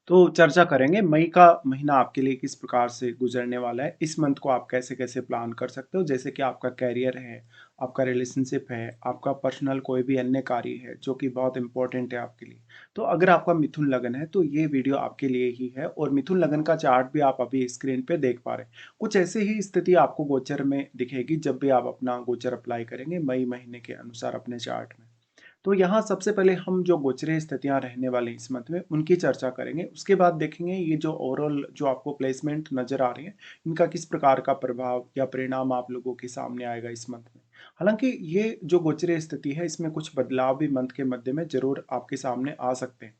तो चर्चा करेंगे मई का महीना आपके लिए किस प्रकार से गुजरने वाला है। इस मंथ को आप कैसे-कैसे प्लान कर सकते हो, जैसे कि आपका करियर है, आपका रिलेशनशिप है, आपका पर्सनल कोई भी अन्य कार्य है, जो कि बहुत इम्पोर्टेंट है आपके लिए। तो अगर आपका मिथुन लगन है, तो ये वीडियो आपके लिए ही है और मिथुन लगन का चार्ट भी आप अभी स्क्रीन पे देख पा रहे हैं। कुछ ऐसी ही स्थिति आपको गोचर में दिखेगी जब भी आप अपना गोचर अप्लाई करेंगे मई महीने के अनुसार अपने चार्ट में। तो यहाँ सबसे पहले हम जो गोचरीय स्थितियाँ रहने वाली हैं इस मंथ में, उनकी चर्चा करेंगे। उसके बाद देखेंगे ये जो ओवरऑल जो आपको प्लेसमेंट नज़र आ रही है, इनका किस प्रकार का प्रभाव या परिणाम आप लोगों के सामने आएगा इस मंथ में। हालाँकि ये जो गोचरीय स्थिति है, इसमें कुछ बदलाव भी मंथ के मध्य में ज़रूर आपके सामने आ सकते हैं।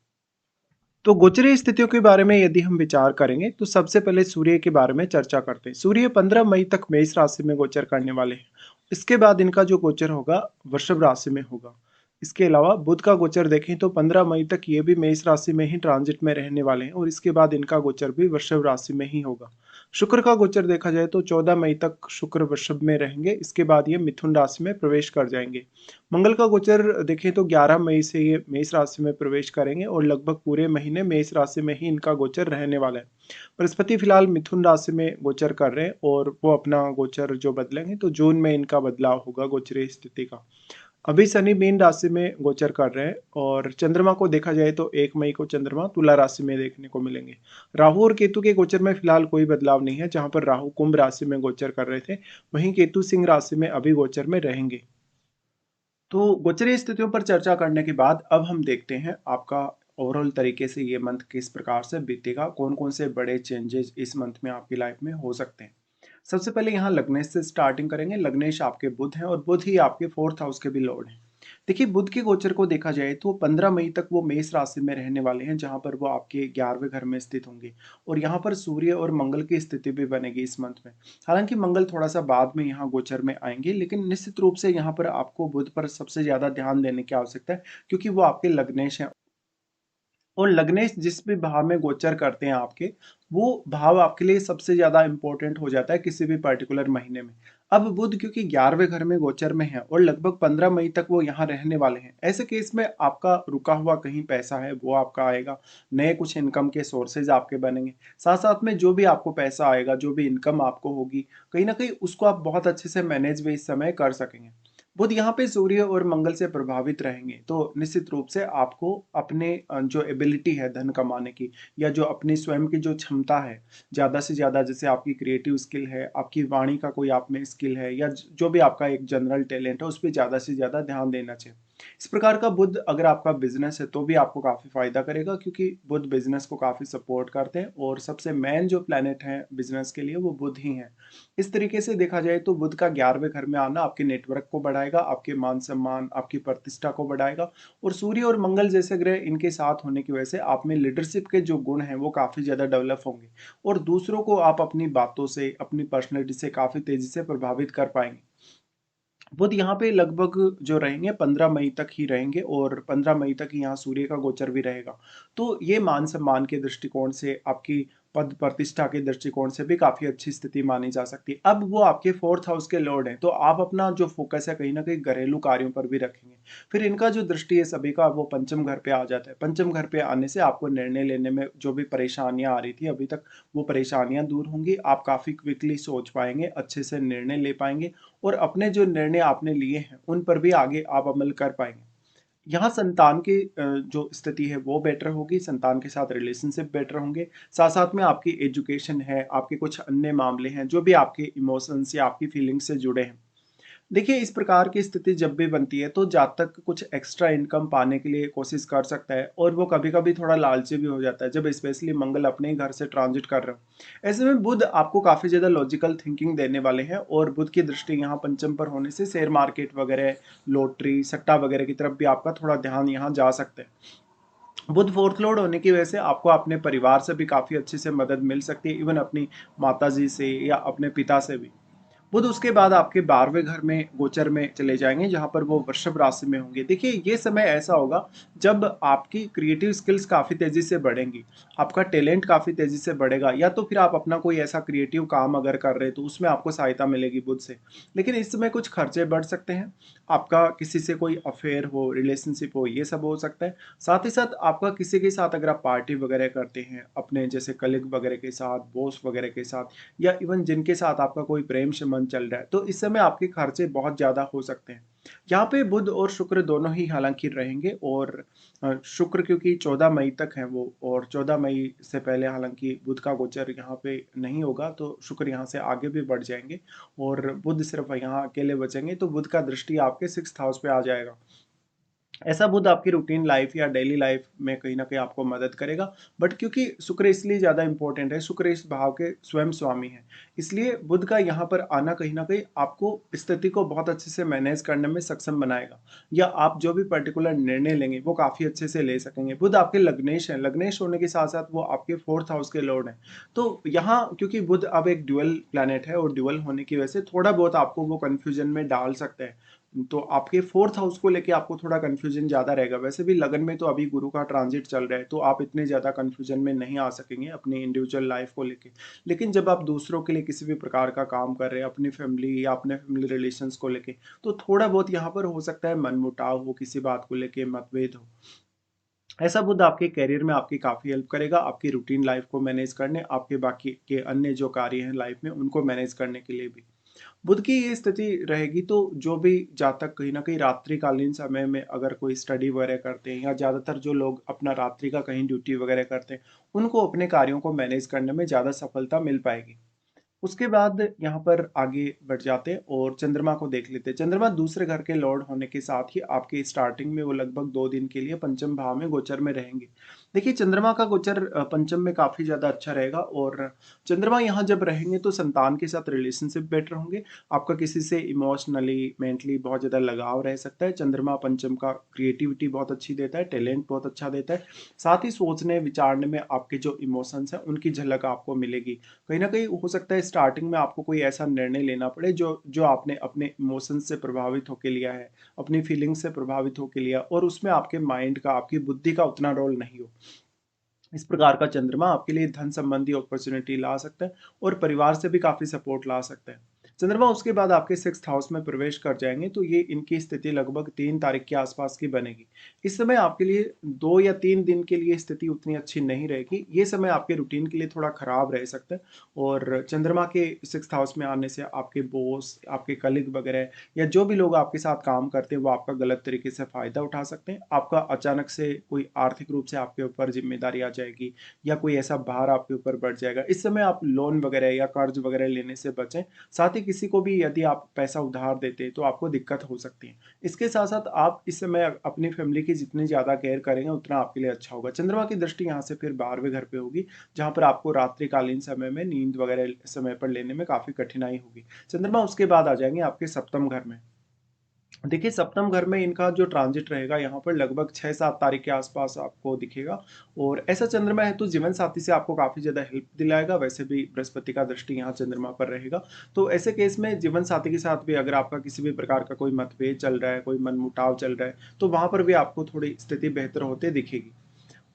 तो गोचरीय स्थितियों के बारे में यदि हम विचार करेंगे, तो सबसे पहले सूर्य के बारे में चर्चा करते हैं। सूर्य 15 मई तक मेष राशि में गोचर करने वाले हैं। इसके बाद इनका जो गोचर होगा, वृषभ राशि में होगा। इसके अलावा बुध का गोचर देखें तो 15 मई तक ये भी मेष राशि में ही ट्रांजिट में रहने वाले हैं और इसके बाद इनका गोचर भी वृषभ राशि में ही होगा। शुक्र का गोचर देखा जाए तो 14 मई तक शुक्र वृषभ में रहेंगे, इसके बाद ये मिथुन राशि में प्रवेश कर जाएंगे। मंगल का गोचर देखें तो 11 मई से ये मेष राशि में प्रवेश करेंगे और लगभग पूरे महीने मेष राशि में ही इनका गोचर रहने वाला है। बृहस्पति फिलहाल मिथुन राशि में गोचर कर रहे हैं और वो अपना गोचर जो बदलेंगे तो जून में इनका बदलाव होगा गोचरीय स्थिति का। अभी शनि मीन राशि में गोचर कर रहे हैं और चंद्रमा को देखा जाए तो 1 मई को चंद्रमा तुला राशि में देखने को मिलेंगे। राहु और केतु के गोचर में फिलहाल कोई बदलाव नहीं है, जहां पर राहु कुंभ राशि में गोचर कर रहे थे, वहीं केतु सिंह राशि में अभी गोचर में रहेंगे। तो गोचरीय स्थितियों पर चर्चा करने के बाद अब हम देखते हैं आपका ओवरऑल तरीके से ये मंथ किस प्रकार से बीतेगा, कौन-कौन से बड़े चेंजेस इस मंथ में आपकी लाइफ में हो सकते हैं। सबसे पहले यहाँ लग्नेश से स्टार्टिंग करेंगे। लग्नेश आपके बुध हैं और बुध ही आपके 4th हाउस के भी लॉर्ड हैं। देखिए बुध के गोचर को देखा जाए तो 15 मई तक वो मेष राशि में रहने वाले हैं, जहाँ पर वो आपके 11वें घर में स्थित होंगे और यहाँ पर सूर्य और मंगल की स्थिति भी बनेगी इस मंथ में। हालाँकि मंगल थोड़ा-सा बाद में यहाँ गोचर में आएँगे, लेकिन निश्चित रूप से यहाँ पर आपको बुध पर सबसे ज़्यादा ध्यान देने की आवश्यकता है, क्योंकि वो आपके लग्नेश हैं और लग्नेश जिस भी भाव में गोचर करते हैं आपके, वो भाव आपके लिए सबसे ज़्यादा इम्पोर्टेंट हो जाता है किसी भी पर्टिकुलर महीने में। अब बुध क्योंकि 11वें घर में गोचर में है और लगभग 15 मई तक वो यहाँ रहने वाले हैं। ऐसे केस में आपका रुका हुआ कहीं पैसा है, वो आपका आएगा। नए कुछ इनकम के सोर्सेज़ आपके बनेंगे। साथ-साथ में जो भी आपको पैसा आएगा, जो भी इनकम आपको होगी, कहीं न कहीं उसको आप बहुत अच्छे से मैनेज भी इस समय कर सकेंगे। बुध यहाँ पे सूर्य और मंगल से प्रभावित रहेंगे, तो निश्चित रूप से आपको अपने जो एबिलिटी है धन कमाने की या जो अपनी स्वयं की जो क्षमता है, ज़्यादा से ज़्यादा जैसे आपकी क्रिएटिव स्किल है, आपकी वाणी का कोई आप में स्किल है या जो भी आपका एक जनरल टैलेंट है, उस पे ज़्यादा से ज़्यादा ध्यान देना चाहिए। इस प्रकार का बुध अगर आपका बिज़नेस है, तो भी आपको काफ़ी फ़ायदा करेगा, क्योंकि बुध बिज़नेस को काफ़ी सपोर्ट करते हैं और सबसे मेन जो प्लैनेट है बिज़नेस के लिए, वो बुध ही हैं। इस तरीके से देखा जाए तो बुध का 11वें घर में आना आपके नेटवर्क को बढ़ाएगा, आपके मान-सम्मान, आपकी प्रतिष्ठा को बढ़ाएगा और सूर्य और मंगल जैसे ग्रह इनके साथ होने की वजह से आप में लीडरशिप के जो गुण हैं, वो काफ़ी ज़्यादा डेवलप होंगे और दूसरों को आप अपनी बातों से, अपनी पर्सनैलिटी से काफ़ी तेज़ी से प्रभावित कर पाएँगे। बुध यहाँ पे लगभग जो रहेंगे 15 मई तक ही रहेंगे और 15 मई तक ही यहाँ सूर्य का गोचर भी रहेगा। तो ये मान-सम्मान के दृष्टिकोण से, आपकी पद प्रतिष्ठा के दृष्टिकोण से भी काफ़ी अच्छी स्थिति मानी जा सकती है। अब वो आपके 4th हाउस के लॉर्ड हैं, तो आप अपना जो फ़ोकस है कहीं न कहीं घरेलू कार्यों पर भी रखेंगे। फिर इनका जो दृष्टि है सभी का, वो पंचम घर पे आ जाता है। पंचम घर पे आने से आपको निर्णय लेने में जो भी परेशानियाँ आ रही थी अभी तक, वो परेशानियाँ दूर होंगी। आप काफ़ी क्विकली सोच पाएँगे, अच्छे से निर्णय ले पाएँगे और अपने जो निर्णय आपने लिए हैं, उन पर भी आगे आप अमल कर पाएँगे। यहाँ संतान की जो स्थिति है वो बेटर होगी, संतान के साथ रिलेशनशिप बेटर होंगे, साथ-साथ में आपकी एजुकेशन है, आपके कुछ अन्य मामले हैं, जो भी आपके इमोशंस या आपकी फीलिंग्स से जुड़े हैं। देखिए, इस प्रकार की स्थिति जब भी बनती है, तो जातक कुछ एक्स्ट्रा इनकम पाने के लिए कोशिश कर सकता है और वो कभी-कभी थोड़ा लालची भी हो जाता है, जब स्पेशली मंगल अपने ही घर से ट्रांजिट कर रहे हो। ऐसे में बुध आपको काफ़ी ज़्यादा लॉजिकल थिंकिंग देने वाले हैं और बुध की दृष्टि यहाँ पंचम पर होने से शेयर मार्केट वगैरह, लॉटरी, सट्टा वगैरह की तरफ भी आपका थोड़ा ध्यान यहाँ जा सकता है। बुध 4th लॉर्ड होने की वजह से आपको अपने परिवार से भी काफ़ी अच्छे से मदद मिल सकती है, इवन अपनी माताजी से या अपने पिता से भी। बुध उसके बाद आपके 12वें घर में गोचर में चले जाएँगे, जहाँ पर वो वृषभ राशि में होंगे। देखिए, ये समय ऐसा होगा जब आपकी क्रिएटिव स्किल्स काफ़ी तेज़ी से बढ़ेंगी, आपका टैलेंट काफ़ी तेज़ी से बढ़ेगा, या तो फिर आप अपना कोई ऐसा क्रिएटिव काम अगर कर रहे हैं, तो उसमें आपको सहायता मिलेगी बुध से। लेकिन इस समय कुछ खर्चे बढ़ सकते हैं, आपका किसी से कोई अफ़ेयर हो, रिलेशनशिप हो, ये सब हो सकता है। साथ ही साथ आपका किसी के साथ अगर आप पार्टी वगैरह करते हैं, अपने जैसे कलीग वगैरह के साथ, बॉस वगैरह के साथ, या इवन जिनके साथ आपका कोई प्रेम संबंध चल रहा है, तो इस समय आपके खर्चे बहुत ज़्यादा हो सकते हैं। यहाँ पे बुध और शुक्र दोनों ही हालाँकि रहेंगे, और शुक्र क्योंकि 14 मई तक हैं वो, और 14 मई से पहले हालाँकि बुध का गोचर यहाँ पे नहीं होगा, तो शुक्र यहाँ से आगे भी बढ़ जाएँगे और बुध सिर्फ़ यहाँ अकेले बचेंगे, तो बुध का दृष्टि आपके 6th हाउस पे आ जाएगा। ऐसा बुध आपकी रूटीन लाइफ या डेली लाइफ में कहीं न कहीं आपको मदद करेगा। बट क्योंकि शुक्र इसलिए ज़्यादा इम्पोर्टेंट है, शुक्र इस भाव के स्वयं स्वामी हैं। इसलिए बुध का यहाँ पर आना कहीं न कहीं आपको स्थिति को बहुत अच्छे से मैनेज करने में सक्षम बनाएगा, या आप जो भी पर्टिकुलर निर्णय लेंगे, वो काफ़ी अच्छे से ले सकेंगे। बुध आपके लग्नेश हैं, लग्नेश होने के साथ-साथ वो आपके 4th हाउस के लॉर्ड हैं। तो यहाँ क्योंकि बुध अब एक ड्यूअल प्लैनेट है, और ड्यूअल होने की वजह से थोड़ा बहुत आपको वो कन्फ्यूजन में डाल सकता है। तो आपके 4th हाउस को लेके आपको थोड़ा कन्फ्यूजन ज़्यादा रहेगा। वैसे भी लगन में तो अभी गुरु का ट्रांजिट चल रहा है, तो आप इतने ज़्यादा कन्फ्यूजन में नहीं आ सकेंगे अपनी इंडिविजुअल लाइफ को लेके। लेकिन जब आप दूसरों के लिए किसी भी प्रकार का काम कर रहे हैं, अपनी फैमिली या अपने फैमिली रिलेशंस को लेके, तो थोड़ा बहुत यहाँ पर हो सकता है मनमुटाव हो, किसी बात को लेके मतभेद हो। ऐसा बुध आपके करियर में आपकी काफ़ी हेल्प करेगा, आपकी रूटीन लाइफ को मैनेज करने, आपके बाकी के अन्य जो कार्य हैं लाइफ में, उनको मैनेज करने के लिए भी। बुध की ये स्थिति रहेगी, तो जो भी जातक कहीं न कहीं रात्रिकालीन समय में अगर कोई स्टडी वगैरह करते हैं, या ज़्यादातर जो लोग अपना रात्रि का कहीं ड्यूटी वगैरह करते हैं, उनको अपने कार्यों को मैनेज करने में ज़्यादा सफलता मिल पाएगी। उसके बाद यहाँ पर आगे बढ़ जाते हैं और चंद्रमा को देख लेते हैं। चंद्रमा दूसरे घर के लॉर्ड होने के साथ ही आपके स्टार्टिंग में वो लगभग 2 दिन के लिए पंचम भाव में गोचर में रहेंगे। देखिए, चंद्रमा का गोचर पंचम में काफ़ी ज़्यादा अच्छा रहेगा, और चंद्रमा यहाँ जब रहेंगे तो संतान के साथ रिलेशनशिप बेटर होंगे। आपका किसी से इमोशनली, मेंटली बहुत ज़्यादा लगाव रह सकता है। चंद्रमा पंचम का क्रिएटिविटी बहुत अच्छी देता है, टैलेंट बहुत अच्छा देता है। साथ ही सोचने, विचारने में आपके जो इमोशंस हैं, उनकी झलक आपको मिलेगी। कहीं न कहीं हो सकता है स्टार्टिंग में आपको कोई ऐसा निर्णय लेना पड़े जो जो आपने अपने इमोशंस से प्रभावित होके लिया है, अपनी फीलिंग्स से प्रभावित होके लिया, और उसमें आपके माइंड का, आपकी बुद्धि का उतना रोल नहीं हो। इस प्रकार का चंद्रमा आपके लिए धन संबंधी अपॉर्चुनिटी ला सकता है, और परिवार से भी काफ़ी सपोर्ट ला सकता है। चंद्रमा उसके बाद आपके 6th हाउस में प्रवेश कर जाएँगे, तो ये इनकी स्थिति लगभग 3 तारीख के आसपास की बनेगी। इस समय आपके लिए 2 या 3 दिन के लिए स्थिति उतनी अच्छी नहीं रहेगी। ये समय आपके रूटीन के लिए थोड़ा खराब रह सकता है, और चंद्रमा के 6th हाउस में आने से आपके बॉस, आपके कलीग वगैरह, या जो भी लोग आपके साथ काम करते हैं, वो आपका गलत तरीके से फ़ायदा उठा सकते हैं। आपका अचानक से कोई आर्थिक रूप से आपके ऊपर ज़िम्मेदारी आ जाएगी, या कोई ऐसा भार आपके ऊपर बढ़ जाएगा। इस समय आप लोन वगैरह या कर्ज़ वगैरह लेने से बचें। साथ ही किसी को भी यदि आप पैसा उधार देते हैं, तो आपको दिक्कत हो सकती है। इसके साथ-साथ आप इस समय अपनी फ़ैमिली की जितनी ज़्यादा केयर करेंगे, उतना आपके लिए अच्छा होगा। चंद्रमा की दृष्टि यहाँ से फिर 12वें घर पे होगी, जहाँ पर आपको रात्रिकालीन समय में नींद वगैरह समय पर लेने में काफ़ी कठिनाई होगी। चंद्रमा उसके बाद आ जाएँगे आपके सप्तम घर में। देखिए, सप्तम घर में इनका जो ट्रांजिट रहेगा, यहाँ पर लगभग 6-7 तारीख के आसपास आपको दिखेगा, और ऐसा चंद्रमा है तो जीवन साथी से आपको काफ़ी ज़्यादा हेल्प दिलाएगा। वैसे भी बृहस्पति का दृष्टि यहाँ चंद्रमा पर रहेगा। तो ऐसे केस में जीवन साथी के साथ भी अगर आपका किसी भी प्रकार का कोई मतभेद चल रहा है, कोई मनमुटाव चल रहा है, तो वहाँ पर भी आपको थोड़ी स्थिति बेहतर होते दिखेगी।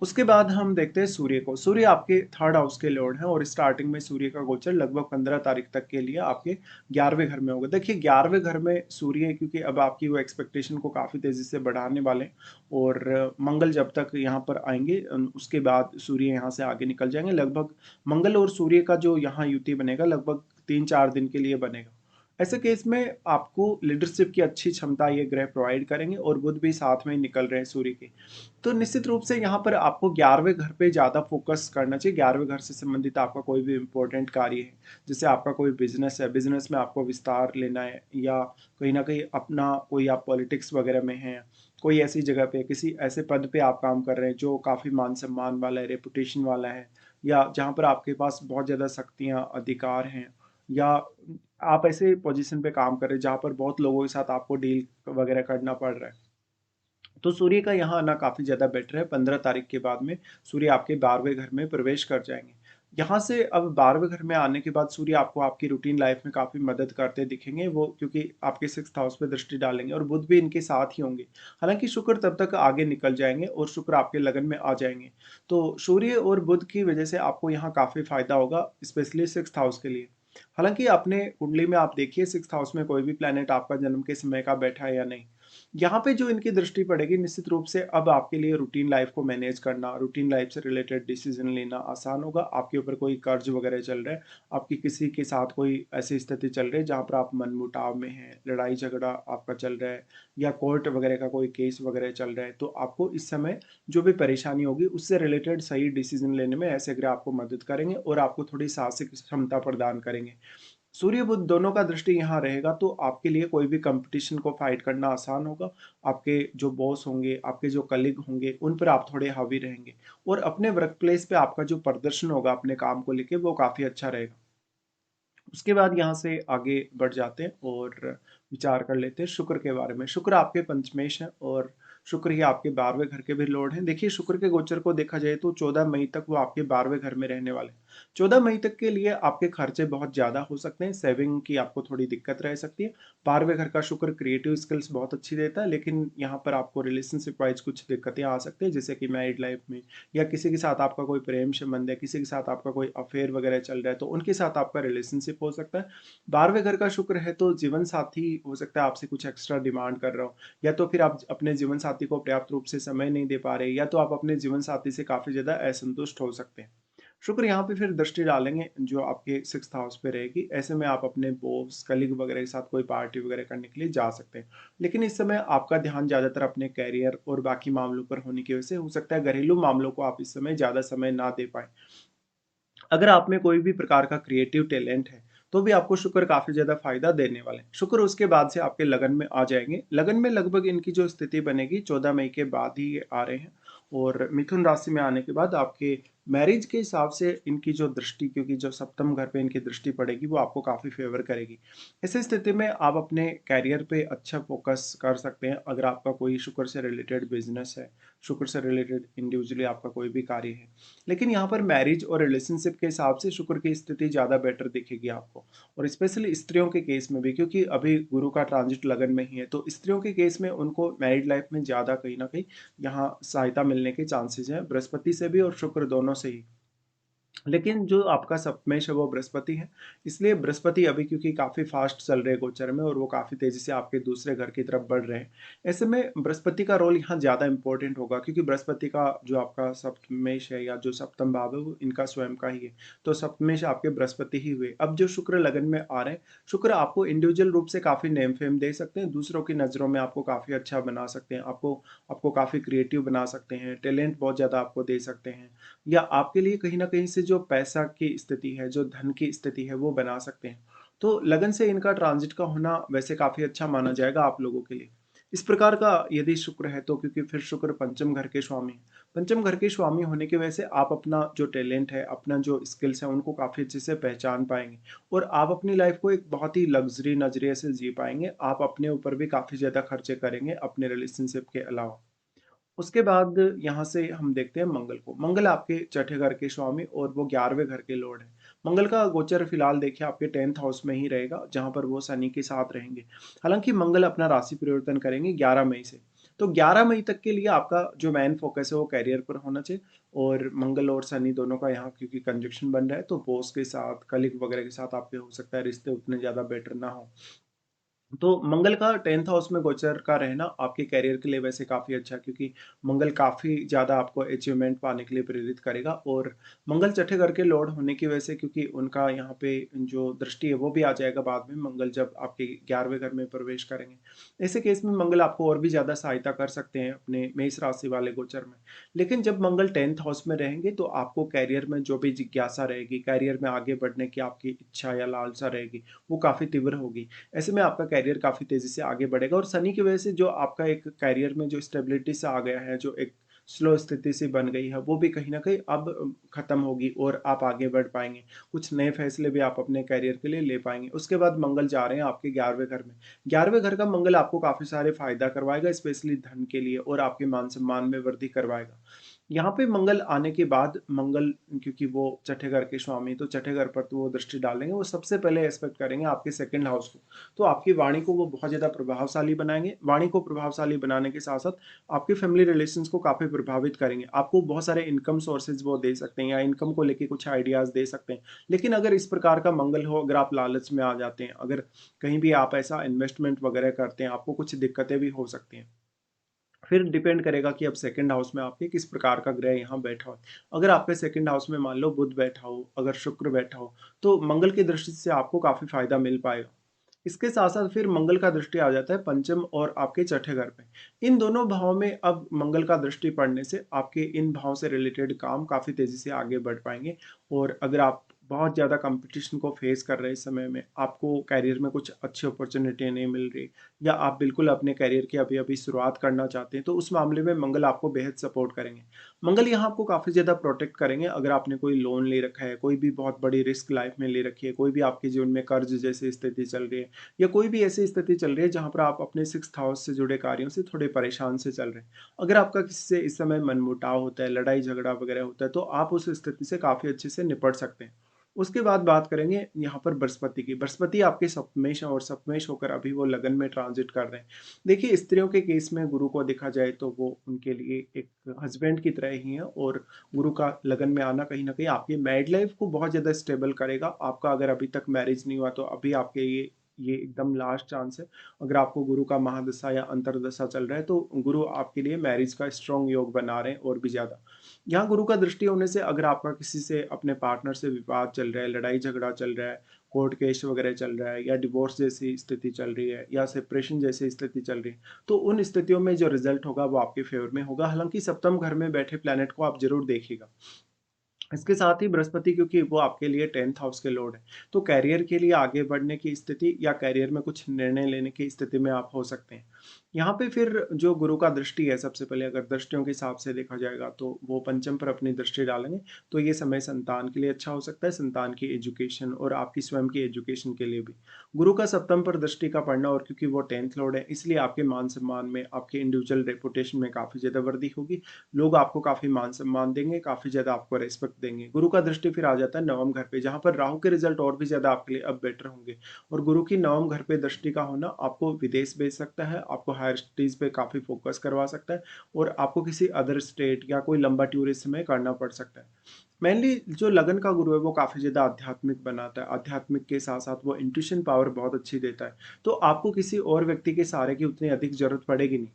उसके बाद हम देखते हैं सूर्य को। सूर्य आपके 3rd हाउस के लॉर्ड हैं, और स्टार्टिंग में सूर्य का गोचर लगभग 15 तारीख तक के लिए आपके 11वें घर में होगा। देखिए, 11वें घर में सूर्य क्योंकि अब आपकी वो एक्सपेक्टेशन को काफ़ी तेज़ी से बढ़ाने वाले हैं, और मंगल जब तक यहाँ पर आएँगे उसके बाद सूर्य यहाँ से आगे निकल जाएँगे। लगभग मंगल और सूर्य का जो यहाँ युति बनेगा, लगभग 3-4 दिन के लिए बनेगा। ऐसे केस में आपको लीडरशिप की अच्छी क्षमता ये ग्रह प्रोवाइड करेंगे, और बुध भी साथ में ही निकल रहे हैं सूर्य के। तो निश्चित रूप से यहाँ पर आपको 11वें घर पे ज़्यादा फ़ोकस करना चाहिए। 11वें घर से संबंधित आपका कोई भी इम्पोर्टेंट कार्य है, जैसे आपका कोई बिज़नेस है, बिज़नेस में आपको विस्तार लेना है, या कहीं न कहीं अपना कोई आप पॉलिटिक्स वगैरह में हैं, कोई ऐसी जगह पे, किसी ऐसे पद पे आप काम कर रहे हैं जो काफ़ी मान-सम्मान वाला है, रेपुटेशन वाला है, या जहाँ पर आपके पास बहुत ज़्यादा शक्तियाँ, अधिकार हैं, या आप ऐसे पोज़ीशन पे काम कर रहे हैं जहाँ पर बहुत लोगों के साथ आपको डील वगैरह करना पड़ रहा है। तो सूर्य का यहाँ आना काफ़ी ज़्यादा बेटर है। 15 तारीख के बाद में सूर्य आपके 12वें घर में प्रवेश कर जाएँगे। यहाँ से अब 12वें घर में आने के बाद सूर्य आपको आपकी रूटीन लाइफ में काफ़ी मदद करते दिखेंगे, वो क्योंकि आपके 6th हाउस पे दृष्टि डालेंगे और बुध भी इनके साथ ही होंगे। हालाँकि शुक्र तब तक आगे निकल जाएँगे और शुक्र आपके लगन में आ जाएँगे। तो सूर्य और बुध की वजह से आपको यहाँ काफ़ी फ़ायदा होगा, स्पेशली 6th हाउस के लिए। हालाँकि अपने कुंडली में आप देखिए 6th हाउस में कोई भी प्लैनेट आपका जन्म के समय का बैठा है या नहीं। यहाँ पे जो इनकी दृष्टि पड़ेगी निश्चित रूप से अब आपके लिए रूटीन लाइफ को मैनेज करना, रूटीन लाइफ से रिलेटेड डिसीजन लेना आसान होगा। आपके ऊपर कोई कर्ज वगैरह चल रहा है, आपकी किसी के साथ कोई ऐसी स्थिति चल रही है जहाँ पर आप मनमुटाव में हैं, लड़ाई झगड़ा आपका चल रहा है या कोर्ट वगैरह का कोई केस वगैरह चल रहा है, तो आपको इस समय जो भी परेशानी होगी उससे रिलेटेड सही डिसीजन लेने में ऐसे ग्रह आपको मदद करेंगे और आपको थोड़ी साहसिक क्षमता प्रदान करेंगे। सूर्य बुध दोनों का दृष्टि यहाँ रहेगा तो आपके लिए कोई भी कंपटीशन को फाइट करना आसान होगा। आपके जो बॉस होंगे, आपके जो कलीग होंगे, उन पर आप थोड़े हावी रहेंगे और अपने वर्क प्लेस पे आपका जो प्रदर्शन होगा अपने काम को लेके वो काफ़ी अच्छा रहेगा। उसके बाद यहाँ से आगे बढ़ जाते हैं और विचार कर लेते हैं शुक्र के बारे में। शुक्र आपके पंचमेश हैं और शुक्र ही आपके 12वें घर के भी लॉर्ड हैं। देखिए शुक्र के गोचर को देखा जाए तो 14 मई तक वो आपके 12वें घर में रहने वाले हैं। 14 मई तक के लिए आपके खर्चे बहुत ज़्यादा हो सकते हैं, सेविंग की आपको थोड़ी दिक्कत रह सकती है। 12वें घर का शुक्र क्रिएटिव स्किल्स बहुत अच्छी देता है, लेकिन यहाँ पर आपको रिलेशनशिप वाइज़ कुछ दिक्कतें आ सकती हैं, जैसे कि मैरिड लाइफ में या किसी के साथ आपका कोई प्रेम संबंध है, किसी के साथ आपका कोई अफेयर वगैरह चल रहा है, तो उनके साथ आपका रिलेशनशिप हो सकता है। 12वें घर का शुक्र है तो जीवन साथी हो सकता है आपसे कुछ एक्स्ट्रा डिमांड कर रहा हो, या तो फिर आप अपने जीवन साथी को पर्याप्त रूप से समय नहीं दे पा रहे, या तो आप अपने जीवन साथी से काफ़ी ज़्यादा असंतुष्ट हो सकते हैं। शुक्र यहाँ पे फिर दृष्टि डालेंगे जो आपके 6th हाउस पे रहेगी। ऐसे में आप अपने बॉस, कलीग वगैरह के साथ कोई पार्टी वगैरह करने के लिए जा सकते हैं। लेकिन इस समय आपका ध्यान ज़्यादातर अपने करियर और बाकी मामलों पर होने की वजह से हो सकता है घरेलू मामलों को आप इस समय ज़्यादा समय ना दे पाएँ। अगर आप में कोई भी प्रकार का क्रिएटिव टैलेंट है, तो भी आपको शुक्र काफ़ी ज़्यादा फ़ायदा देने वाले हैं। शुक्र उसके बाद से आपके लगन में आ जाएँगे। लगन में लगभग इनकी जो स्थिति बनेगी 14 मई के बाद ही ये आ रहे हैं और मिथुन राशि में आने के बाद आपके मैरिज के हिसाब से इनकी जो दृष्टि, क्योंकि जो सप्तम घर पे इनकी दृष्टि पड़ेगी, वो आपको काफ़ी फ़ेवर करेगी। ऐसी स्थिति में आप अपने करियर पे अच्छा फ़ोकस कर सकते हैं। अगर आपका कोई शुक्र से रिलेटेड बिज़नेस है, शुक्र से रिलेटेड इंडिविजुअली आपका कोई भी कार्य है। लेकिन यहाँ पर मैरिज और रिलेशनशिप के हिसाब से शुक्र की स्थिति ज़्यादा बेटर दिखेगी आपको और स्पेशली स्त्रियों के केस में भी, क्योंकि अभी गुरु का ट्रांजिट लगन में ही है, तो स्त्रियों के केस में उनको मैरिड लाइफ में ज़्यादा कहीं न कहीं यहाँ सहायता मिलने के चांसेस हैं, बृहस्पति से भी और शुक्र दोनों से ही। लेकिन जो आपका सप्तमेश है वो बृहस्पति है, इसलिए बृहस्पति अभी क्योंकि काफ़ी फ़ास्ट चल रहे हैं गोचर में और वो काफ़ी तेज़ी से आपके दूसरे घर की तरफ बढ़ रहे हैं। ऐसे में बृहस्पति का रोल यहाँ ज़्यादा इम्पोर्टेंट होगा, क्योंकि बृहस्पति का जो आपका सप्तमेश है या जो सप्तम भाव है वो इनका स्वयं का ही है। तो सप्तमेश आपके बृहस्पति ही हुए। अब जो शुक्र लगन में आ रहे हैं, शुक्र आपको इंडिविजुअल रूप से काफ़ी नेम-फेम दे सकते हैं, दूसरों की नज़रों में आपको काफ़ी अच्छा बना सकते हैं, आपको आपको काफ़ी क्रिएटिव बना सकते हैं, टैलेंट बहुत ज़्यादा आपको दे सकते हैं। या आपके लिए कहीं न कहीं से जो पैसा की स्थिति है, जो धन की स्थिति है, वो बना सकते हैं। तो लगन से इनका ट्रांज़िट का होना वैसे काफ़ी अच्छा माना जाएगा आप लोगों के लिए। इस प्रकार का यदि शुक्र है तो, क्योंकि फिर शुक्र पंचम घर के स्वामी हैं। पंचम घर के स्वामी होने की वजह से आप अपना जो टैलेंट है, अपना जो स्किल्स है, उनको काफ़ी अच्छे से पहचान पाएँगे और आप अपनी लाइफ़ को एक बहुत ही लग्ज़री नज़रिए से जी पाएँगे। आप अपने ऊपर भी काफ़ी ज़्यादा खर्चे करेंगे अपने रिलेशनशिप के अलावा। उसके बाद यहाँ से हम देखते हैं मंगल को। मंगल आपके छठे घर के स्वामी और वो 11वें घर के लॉर्ड हैं। मंगल का गोचर फिलहाल देखिए आपके 10th हाउस में ही रहेगा, जहाँ पर वो शनि के साथ रहेंगे। हालाँकि मंगल अपना राशि परिवर्तन करेंगे 11 मई से। तो 11 मई तक के लिए आपका जो मेन फ़ोकस है वो करियर पर होना चाहिए और मंगल और शनि दोनों का यहाँ क्योंकि कंजंक्शन बन रहा है, तो बॉस के साथ, कलीग वगैरह के साथ आपके हो सकता है रिश्ते उतने ज़्यादा बेटर ना हो। तो मंगल का 10th हाउस में गोचर का रहना आपके करियर के लिए वैसे काफ़ी अच्छा है, क्योंकि मंगल काफ़ी ज़्यादा आपको अचीवमेंट पाने के लिए प्रेरित करेगा और मंगल छठे घर के लॉर्ड होने की वजह से, क्योंकि उनका यहाँ पे जो दृष्टि है वो भी आ जाएगा बाद में, मंगल जब आपके 11वें घर में प्रवेश करेंगे। ऐसे केस में मंगल आपको और भी ज़्यादा सहायता कर सकते हैं अपने मेष राशि वाले गोचर में। लेकिन जब मंगल 10th हाउस में रहेंगे तो आपको करियर में जो भी जिज्ञासा रहेगी, करियर में आगे बढ़ने की आपकी इच्छा या लालसा रहेगी, वो काफ़ी तीव्र होगी। ऐसे में आपका करियर काफ़ी तेज़ी से आगे बढ़ेगा और शनि की वजह से जो आपका एक करियर में जो स्टेबिलिटी सा आ गया है, जो एक स्लो स्थिति सी बन गई है, वो भी कहीं न कहीं अब खत्म होगी और आप आगे बढ़ पाएँगे। कुछ नए फैसले भी आप अपने करियर के लिए ले पाएँगे। उसके बाद मंगल जा रहे हैं आपके 11वें घर में। 11वें घर का मंगल आपको काफ़ी सारे फ़ायदा करवाएगा, स्पेशली धन के लिए और आपके मान-सम्मान में वृद्धि करवाएगा। यहाँ पे मंगल आने के बाद मंगल, क्योंकि वो छठे घर के स्वामी, तो छठे घर पर तो वो दृष्टि डालेंगे, वो सबसे पहले एस्पेक्ट करेंगे आपके सेकंड हाउस को। तो आपकी वाणी को वो बहुत ज़्यादा प्रभावशाली बनाएँगे। वाणी को प्रभावशाली बनाने के साथ-साथ आपके फैमिली रिलेशंस को काफ़ी प्रभावित करेंगे। आपको बहुत सारे इनकम सोर्सेज़ वो दे सकते हैं या इनकम को लेके कुछ आइडियाज़ दे सकते हैं। लेकिन अगर इस प्रकार का मंगल हो, अगर आप लालच में आ जाते हैं, अगर कहीं भी आप ऐसा इन्वेस्टमेंट वगैरह करते हैं, आपको कुछ दिक्कतें भी हो सकती हैं। फिर डिपेंड करेगा कि अब सेकंड हाउस में आपके किस प्रकार का ग्रह यहाँ बैठा हो। अगर आपके सेकंड हाउस में मान लो बुध बैठा हो, अगर शुक्र बैठा हो, तो मंगल की दृष्टि से आपको काफ़ी फ़ायदा मिल पाएगा। इसके साथ-साथ फिर मंगल का दृष्टि आ जाता है पंचम और आपके छठे घर पे। इन दोनों भावों में अब मंगल का दृष्टि पड़ने से आपके इन भावों से रिलेटेड काम काफ़ी तेज़ी से आगे बढ़ पाएँगे। और अगर आप बहुत ज़्यादा कॉम्पिटिशन को फेस कर रहे हैं इस समय में, आपको करियर में कुछ अच्छी अपॉर्च्युनिटी नहीं मिल रही, या आप बिल्कुल अपने करियर की अभी-अभी शुरुआत करना चाहते हैं, तो उस मामले में मंगल आपको बेहद सपोर्ट करेंगे। मंगल यहाँ आपको काफ़ी ज़्यादा प्रोटेक्ट करेंगे। अगर आपने कोई लोन ले रखा है, कोई भी बहुत बड़ी रिस्क लाइफ में ले रखी है, कोई भी आपके जीवन में कर्ज जैसी स्थिति चल रही है, या कोई भी ऐसी स्थिति चल रही है जहाँ पर आप अपने सिक्स्थ हाउस से जुड़े कार्यों से थोड़े परेशान से चल रहे हैं। अगर आपका किसी से इस समय मनमुटाव होता है, लड़ाई झगड़ा वगैरह होता है, तो आप उस स्थिति से काफ़ी अच्छे से निपट सकते हैं। उसके बाद बात करेंगे यहाँ पर बृहस्पति की। बृहस्पति आपके सप्तमेश और सप्तमेश होकर अभी वो लगन में ट्रांजिट कर रहे हैं। देखिए, स्त्रियों के केस में गुरु को देखा जाए तो वो उनके लिए एक हस्बैंड की तरह ही है, और गुरु का लगन में आना कहीं न कहीं आपकी मैरिड लाइफ़ को बहुत ज़्यादा स्टेबल करेगा। आपका अगर अभी तक मैरिज नहीं हुआ तो अभी आपके ये एकदम लास्ट चांस है। अगर आपको गुरु का महादशा या अंतर्दशा चल रहा है तो गुरु आपके लिए मैरिज का स्ट्रॉन्ग योग बना रहे हैं और भी ज़्यादा। यहाँ गुरु का दृष्टि होने से अगर आपका किसी से अपने पार्टनर से विवाद चल रहा है, लड़ाई झगड़ा चल रहा है, कोर्ट केस वगैरह चल रहा है, या डिवोर्स जैसी स्थिति चल रही है, या सेपरेशन जैसी स्थिति चल रही है, तो उन स्थितियों में जो रिजल्ट होगा वो आपके फेवर में होगा। हालाँकि सप्तम घर में बैठे प्लैनेट को आप ज़रूर देखिएगा। इसके साथ ही बृहस्पति, क्योंकि वो आपके लिए 10th हाउस के लॉर्ड है, तो करियर के लिए आगे बढ़ने की स्थिति या करियर में कुछ निर्णय लेने की स्थिति में आप हो सकते हैं। यहाँ पे फिर जो गुरु का दृष्टि है, सबसे पहले अगर दृष्टियों के हिसाब से देखा जाएगा तो वो पंचम पर अपनी दृष्टि डालेंगे, तो ये समय संतान के लिए अच्छा हो सकता है, संतान की एजुकेशन और आपकी स्वयं की एजुकेशन के लिए भी। गुरु का सप्तम पर दृष्टि का पड़ना, और क्योंकि वो 10th लॉर्ड है, इसलिए आपके मान सम्मान में, आपके इंडिविजुअल रेपुटेशन में काफ़ी ज़्यादा वृद्धि होगी। लोग आपको काफ़ी मान-सम्मान देंगे, काफ़ी ज़्यादा आपको रिस्पेक्ट देंगे। गुरु का दृष्टि फिर आ जाता है नवम घर पे, जहाँ पर राहु के रिज़ल्ट और भी ज़्यादा आपके लिए अब बेटर होंगे, और गुरु की नवम घर पे दृष्टि का होना आपको विदेश भेज सकता है, आपको हायर स्टडीज़ पे काफ़ी फ़ोकस करवा सकता है, और आपको किसी अदर स्टेट या कोई लंबा टूरिज़्म में करना पड़ सकता है। मेनली जो लगन का गुरु है वो काफ़ी ज़्यादा आध्यात्मिक बनाता है। आध्यात्मिक के साथ-साथ वो इंट्यूशन पावर बहुत अच्छी देता है। तो आपको किसी और व्यक्ति के सहारे की उतनी अधिक ज़रूरत पड़ेगी नहीं।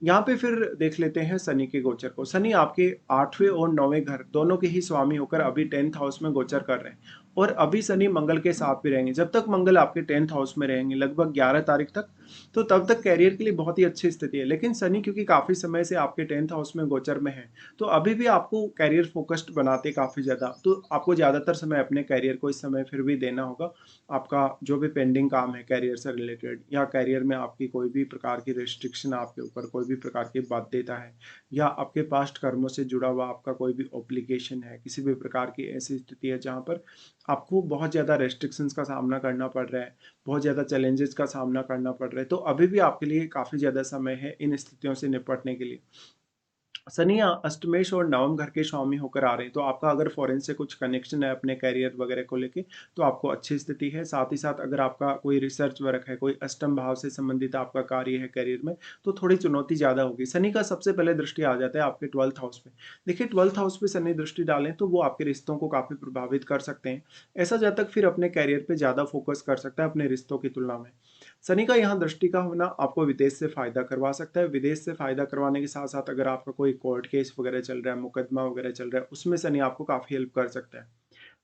यहाँ पे फिर देख लेते हैं शनि के गोचर को। शनि आपके 8वें और 9वें घर दोनों के ही स्वामी होकर अभी 10th हाउस में गोचर कर रहे हैं, और अभी शनि मंगल के साथ भी रहेंगे। जब तक मंगल आपके 10th हाउस में रहेंगे लगभग 11 तारीख तक, तो तब तक करियर के लिए बहुत ही अच्छी स्थिति है। लेकिन शनि क्योंकि काफ़ी समय से आपके 10th हाउस में गोचर में है, तो अभी भी आपको करियर फोकस्ड बनाते काफ़ी ज़्यादा। तो आपको ज़्यादातर समय अपने करियर को इस समय फिर भी देना होगा। आपका जो भी पेंडिंग काम है करियर से रिलेटेड, या करियर में आपकी कोई भी प्रकार की रिस्ट्रिक्शन, आपके ऊपर कोई भी प्रकार की बाध्यता है, या आपके पास्ट कर्मों से जुड़ा हुआ आपका कोई भी ऑब्लिगेशन है, किसी भी प्रकार की ऐसी स्थिति है जहाँ पर आपको बहुत ज़्यादा रेस्ट्रिक्शंस का सामना करना पड़ रहा है, बहुत ज़्यादा चैलेंजेस का सामना करना पड़ रहा है, तो अभी भी आपके लिए काफ़ी ज़्यादा समय है इन स्थितियों से निपटने के लिए। शनि अष्टमेश और नवम घर के स्वामी होकर आ रहे हैं, तो आपका अगर फॉरेन से कुछ कनेक्शन है अपने करियर वगैरह को लेके, तो आपको अच्छी स्थिति है। साथ ही साथ अगर आपका कोई रिसर्च वर्क है, कोई अष्टम भाव से संबंधित आपका कार्य है करियर में, तो थोड़ी चुनौती ज़्यादा होगी। शनि का सबसे पहले दृष्टि आ जाता है आपके 12th हाउस पे। देखिए, 12th हाउस पे शनि दृष्टि डालें तो वो आपके रिश्तों को काफ़ी प्रभावित कर सकते हैं। ऐसा जातक फिर अपने करियर पे ज़्यादा फोकस कर सकता है अपने रिश्तों की तुलना में। शनि का यहाँ दृष्टि का होना आपको विदेश से फ़ायदा करवा सकता है। विदेश से फ़ायदा करवाने के साथ-साथ अगर आपका कोई कोर्ट केस वगैरह चल रहा है, मुकदमा वगैरह चल रहा है, उसमें शनि आपको काफ़ी हेल्प कर सकता है।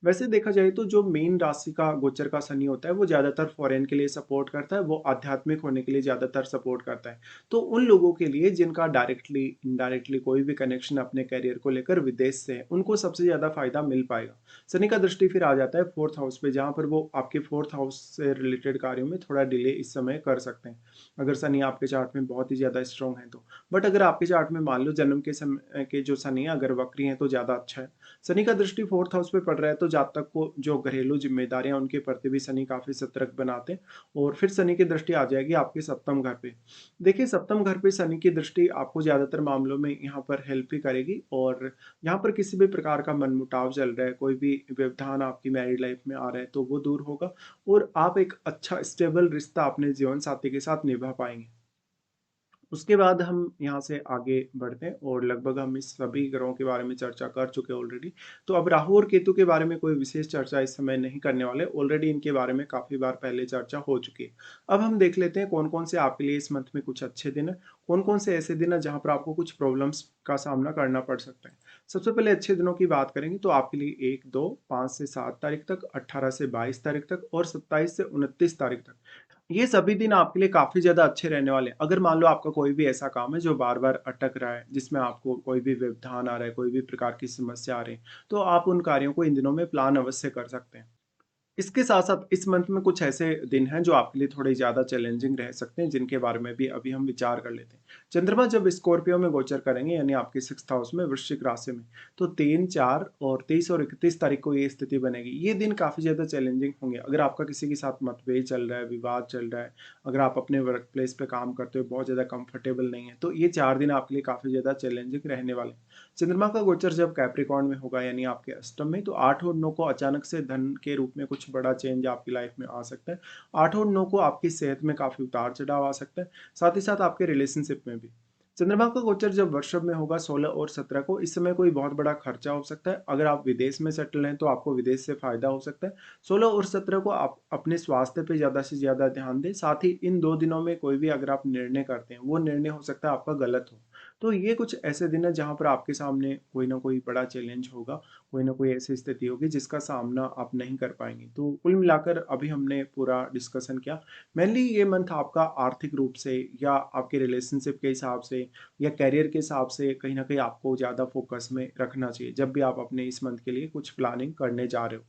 वैसे देखा जाए तो जो मीन राशि का गोचर का शनि होता है वो ज़्यादातर फॉरेन के लिए सपोर्ट करता है, वो आध्यात्मिक होने के लिए ज़्यादातर सपोर्ट करता है। तो उन लोगों के लिए जिनका डायरेक्टली, इनडायरेक्टली कोई भी कनेक्शन अपने करियर को लेकर विदेश से है, उनको सबसे ज़्यादा फ़ायदा मिल पाएगा। शनि का दृष्टि फिर आ जाता है 4th हाउस पे, जहाँ पर वो आपके 4th हाउस से रिलेटेड कार्यों में थोड़ा डिले इस समय कर सकते हैं, अगर शनि आपके चार्ट में बहुत ही ज़्यादा स्ट्रॉन्ग है तो। बट अगर आपके चार्ट में मान लो जन्म के समय के जो शनि है अगर वक्री हैं तो ज़्यादा अच्छा है। शनि का दृष्टि 4th हाउस पे पड़ रहा है तो जातक को जो घरेलू ज़िम्मेदारियाँ उनके प्रति भी शनि काफ़ी सतर्क बनाते हैं और फिर शनि की दृष्टि आ जाएगी आपके सप्तम घर पे। देखिए सप्तम घर पे शनि की दृष्टि आपको ज़्यादातर मामलों में यहाँ पर हेल्प ही करेगी और यहाँ पर किसी भी प्रकार का मनमुटाव चल रहा है, कोई भी व्यवधान आपकी मैरिड लाइफ़ में आ रहा है तो वो दूर होगा और आप एक अच्छा स्टेबल रिश्ता अपने जीवन साथी के साथ निभा पाएँगे। उसके बाद हम यहाँ से आगे बढ़ते हैं और लगभग हम इस सभी ग्रहों के बारे में चर्चा कर चुके हैं ऑलरेडी। तो अब राहु और केतु के बारे में कोई विशेष चर्चा इस समय नहीं करने वाले, ऑलरेडी इनके बारे में काफ़ी बार पहले चर्चा हो चुकी है। अब हम देख लेते हैं कौन-कौन से आपके लिए इस मंथ में कुछ अच्छे दिन हैं, कौन-कौन से ऐसे दिन हैं जहाँ पर आपको कुछ प्रॉब्लम्स का सामना करना पड़ सकता है। सबसे पहले अच्छे दिनों की बात करेंगे तो आपके लिए 1, 2, 5 से 7 तारीख तक, 18 से 22 तारीख तक और 27 से 29 तारीख तक। ये सभी दिन आपके लिए काफ़ी ज़्यादा अच्छे रहने वाले हैं। अगर मान लो आपका कोई भी ऐसा काम है जो बार-बार अटक रहा है, जिसमें आपको कोई भी व्यवधान आ रहा है, कोई भी प्रकार की समस्या आ रही है, तो आप उन कार्यों को इन दिनों में प्लान अवश्य कर सकते हैं। इसके साथ-साथ इस मंथ में कुछ ऐसे दिन हैं जो आपके लिए थोड़े ज़्यादा चैलेंजिंग रह सकते हैं, जिनके बारे में भी अभी हम विचार कर लेते हैं। चंद्रमा जब स्कॉर्पियो में गोचर करेंगे यानी आपके 6th हाउस में वृश्चिक राशि में, तो 3, 4 और 23 और 31 तारीख को ये स्थिति बनेगी। ये दिन काफ़ी ज़्यादा चैलेंजिंग होंगे। अगर आपका किसी के साथ मतभेद चल रहा है, विवाद चल रहा है, अगर आप अपने वर्क प्लेस पे काम करते हो, बहुत ज़्यादा कंफर्टेबल नहीं है, तो ये 4 दिन आपके लिए काफ़ी ज़्यादा चैलेंजिंग रहने वाले हैं। चंद्रमा का गोचर जब कैप्रिकॉर्न में होगा यानी आपके अष्टम में, तो 8 और 9 को अचानक से धन के रूप में कुछ बड़ा चेंज आपकी लाइफ में आ सकता है। 8 और 9 को आपकी सेहत में काफ़ी उतार-चढ़ाव आ सकता है, साथ ही साथ आपके रिलेशनशिप में भी। चंद्रमा का गोचर जब वृषभ में होगा 16 और 17 को, इस समय कोई बहुत बड़ा खर्चा हो सकता है। अगर आप विदेश में सेटल हैं, तो आपको विदेश से फ़ायदा हो सकता है। 16 और 17 को आप अपने स्वास्थ्य पे ज़्यादा से ज़्यादा ध्यान दें। साथ ही इन 2 दिनों में कोई भी अगर आप निर्णय करते हैं, वो निर्णय हो सकता है आपका गलत हो। तो ये कुछ ऐसे दिन हैं जहाँ पर आपके सामने कोई ना कोई बड़ा चैलेंज होगा, कोई ना कोई ऐसी स्थिति होगी जिसका सामना आप नहीं कर पाएँगे। तो कुल मिलाकर अभी हमने पूरा डिस्कशन किया। मेनली ये मंथ आपका आर्थिक रूप से या आपके रिलेशनशिप के हिसाब से या करियर के हिसाब से कहीं न कहीं आपको ज़्यादा फ़ोकस में रखना चाहिए, जब भी आप अपने इस मंथ के लिए कुछ प्लानिंग करने जा रहे हो।